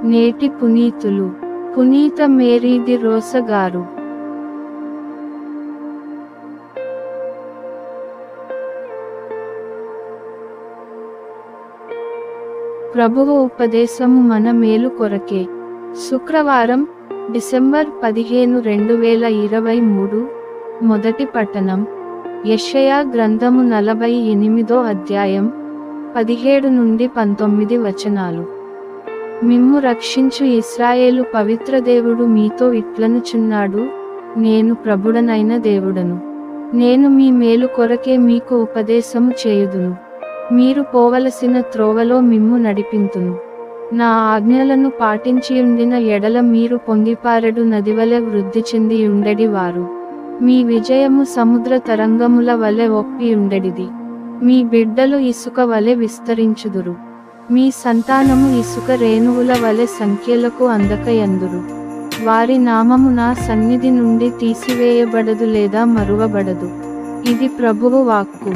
నేటి పునీతులు పునీత Mary the రోస గారు. ప్రభువు ఉపదేశము మన మేలు కొరకే. శుక్రవారం, డిసెంబర్ 15, 2023. మొదటి పట్టణం యెషయా గ్రంథము 48వ అధ్యాయం 17 నుండి 19 వచనాలు. మిమ్ము రక్షించు ఇశ్రాయేలు పవిత్ర దేవుడు మీతో ఇట్లనుచున్నాడు, నేను ప్రభుడనైన దేవుడను. నేను మీ మేలు కొరకే మీకు ఉపదేశము చేయుదును. మీరు పోవలసిన త్రోవలో మిమ్ము నడిపింతును. నా ఆజ్ఞలను పాటించియుండిన ఎడల మీరు పొంగిపారెడు నదివలె వృద్ధి చెందియుండెడి వారు. మీ విజయము సముద్ర తరంగముల వలె ఒప్పియుండెడిది. మీ బిడ్డలు ఇసుక వలె విస్తరించుదురు. మీ సంతానము ఇసుక రేణువుల వలె సంఖ్యలకు అందకయందురు. వారి నామము నా సన్నిధి నుండి తీసివేయబడదు లేదా మరువబడదు. ఇది ప్రభువు వాక్కు.